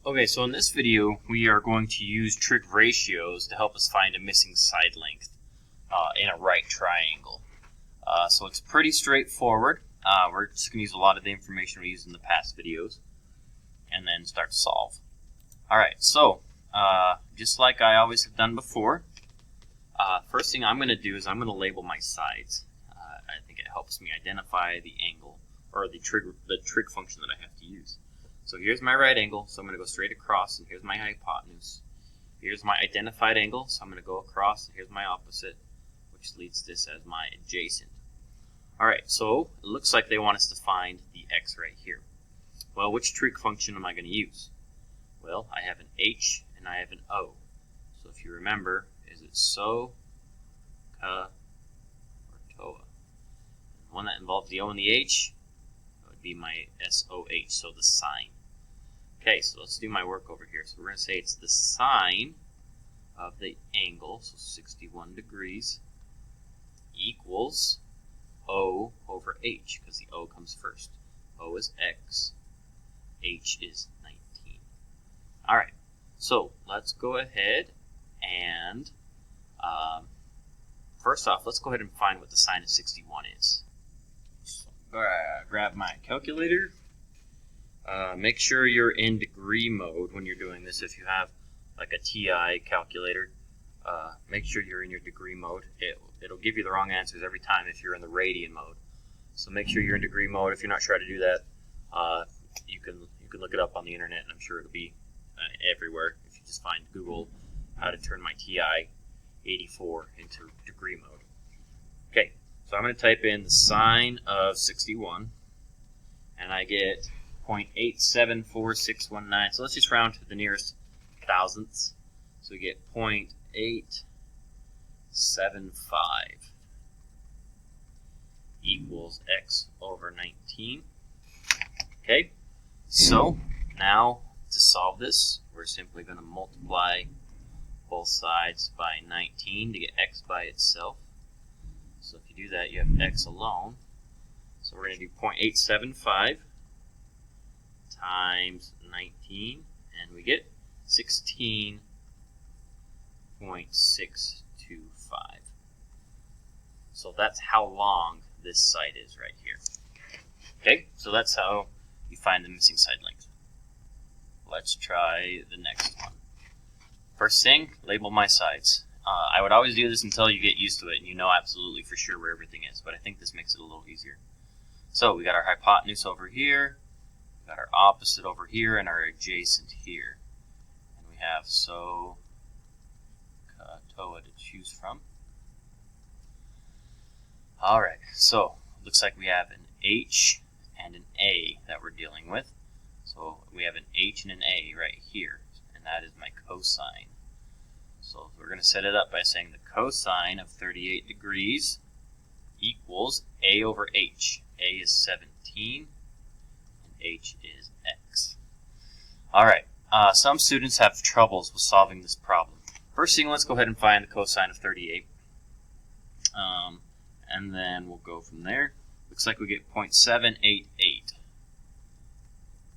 Okay, so in this video, we are going to use trig ratios to help us find a missing side length in a right triangle. So it's pretty straightforward. We're just going to use a lot of the information we used in the past videos and then start to solve. Alright, so just like I always have done before, first thing I'm going to do is I'm going to label my sides. I think it helps me identify the angle or the trig function that I have to use. So here's my right angle, so I'm going to go straight across, and here's my hypotenuse. Here's my identified angle, so I'm going to go across, and here's my opposite, which leads this as my adjacent. Alright, so it looks like they want us to find the x right here. Well, which trig function am I going to use? Well, I have an h and I have an o. So if you remember, is it so, ka, or toa? The one that involves the o and the h would be my SOH, so the sine. Okay, so let's do my work over here. So we're going to say it's the sine of the angle, so 61 degrees, equals O over H, because the O comes first. O is X, H is 19. Alright, so let's go ahead and, first off, let's go ahead and find what the sine of 61 is. So, grab my calculator. Make sure you're in degree mode when you're doing this. If you have like a TI calculator, make sure you're in your degree mode. It'll give you the wrong answers every time if you're in the radian mode. So make sure you're in degree mode. If you're not sure how to do that, you can look it up on the internet, and I'm sure it'll be everywhere. If you just find Google how to turn my TI 84 into degree mode. Okay, so I'm going to type in the sine of 61, and I get 0.874619. So let's just round to the nearest thousandths. So we get 0.875 equals x over 19. Okay, so now to solve this, we're simply going to multiply both sides by 19 to get x by itself. So if you do that, you have x alone. So we're going to do 0.875 times 19, and we get 16.625. So that's how long this side is right here. Okay, so that's how you find the missing side length. Let's try the next one. First thing, label my sides. I would always do this until you get used to it and you know absolutely for sure where everything is, but I think this makes it a little easier. So we got our hypotenuse over here, we got our opposite over here, and our adjacent here. And we have so, ka, toa to choose from. Alright, so looks like we have an H and an A that we're dealing with. So we have an H and an A right here, and that is my cosine. So we're going to set it up by saying the cosine of 38 degrees equals A over H. A is 17, and H is X. Alright, some students have troubles with solving this problem. First thing, let's go ahead and find the cosine of 38. And then we'll go from there. Looks like we get 0.788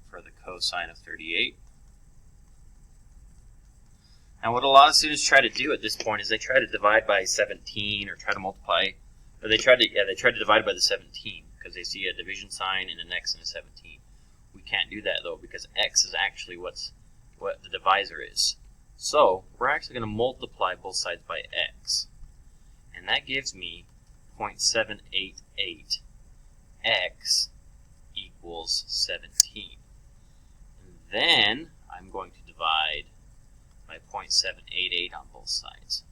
for the cosine of 38. Now what a lot of students try to do at this point is they try to divide by 17 or try to multiply, or they try to divide by the 17 because they see a division sign and an x and a 17. We can't do that though because x is actually what the divisor is. So we're actually going to multiply both sides by x, and that gives me 0.788 x equals 17. And then I'm going to divide by 0.788 on both sides.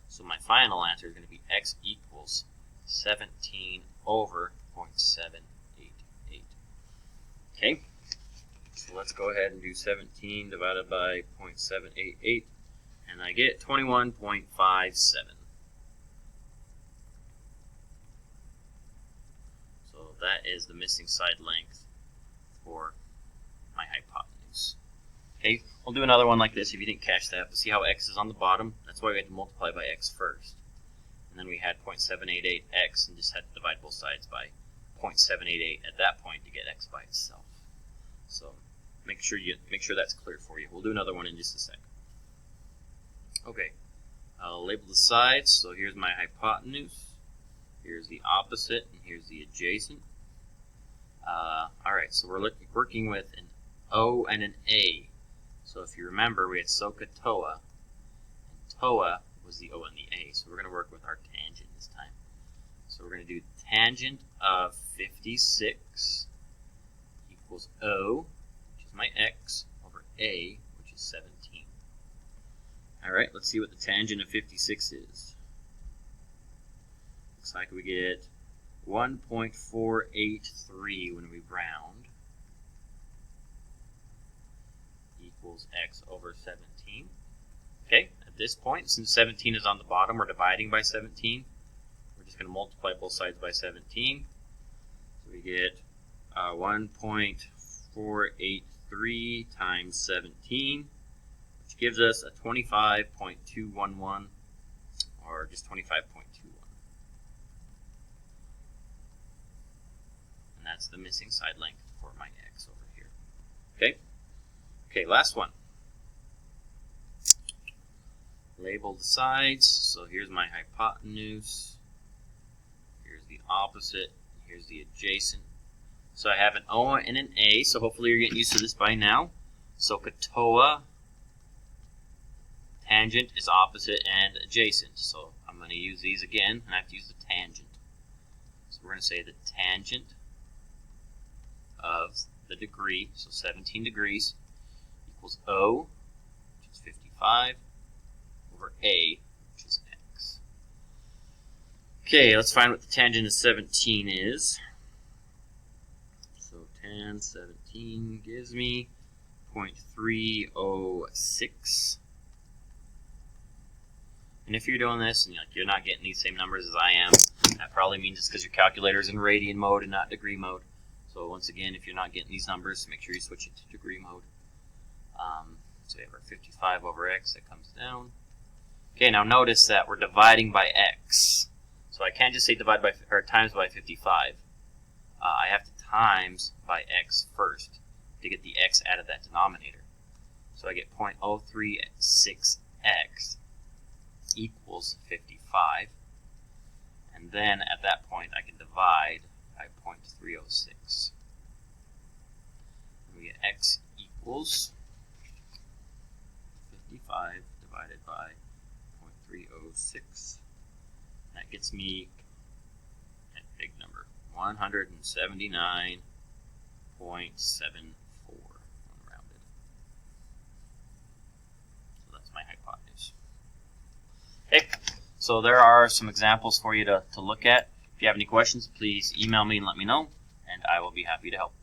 So my final answer is going to be x equals 17 over 0.788. Okay, so let's go ahead and do 17 divided by 0.788, and I get 21.57. So that is the missing side length for my hypotenuse. Okay, we'll do another one like this if you didn't catch that. But see how x is on the bottom? That's why we had to multiply by x first. And then we had 0.788x and just had to divide both sides by 0.788 at that point to get x by itself. So make sure that's clear for you. We'll do another one in just a sec. Okay, I'll label the sides. So here's my hypotenuse, here's the opposite, and here's the adjacent. Alright, so we're working with an O and an A. So if you remember, we had SOHCAHTOA, and TOA was the O and the A. So we're going to work with our tangent this time. So we're going to do tangent of 56 equals O, which is my x, over A, which is 17. Alright, let's see what the tangent of 56 is. Looks like we get 1.483 when we round, equals x over 17. Okay, at this point, since 17 is on the bottom, we're dividing by 17. We're just going to multiply both sides by 17. So we get 1.483 times 17, which gives us a 25.211, or just 25.21. And that's the missing side length for my x over here. Okay? Okay, last one. Label the sides. So here's my hypotenuse. Here's the opposite. Here's the adjacent. So I have an O and an A, so hopefully you're getting used to this by now. SOHCAHTOA, tangent is opposite and adjacent. So I'm going to use these again, and I have to use the tangent. So we're going to say the tangent of the degree, so 17 degrees, equals O, which is 55, over A, which is x. Okay, let's find what the tangent of 17 is. So tan 17 gives me 0.306. And if you're doing this and you're not getting these same numbers as I am, that probably means it's because your calculator is in radian mode and not degree mode. So once again, if you're not getting these numbers, make sure you switch it to degree mode. So we have our 55 over x that comes down. Okay, now notice that we're dividing by x. So I can't just say divide by or times by 55. I have to times by x first to get the x out of that denominator. So I get 0.036x equals 55. And then at that point I can divide by 0.306. And we get x equals 55 divided by 0.306. That gets me a big number, 179.74 unrounded. So that's my hypotenuse. Okay, so there are some examples for you to look at. If you have any questions, please email me and let me know, and I will be happy to help.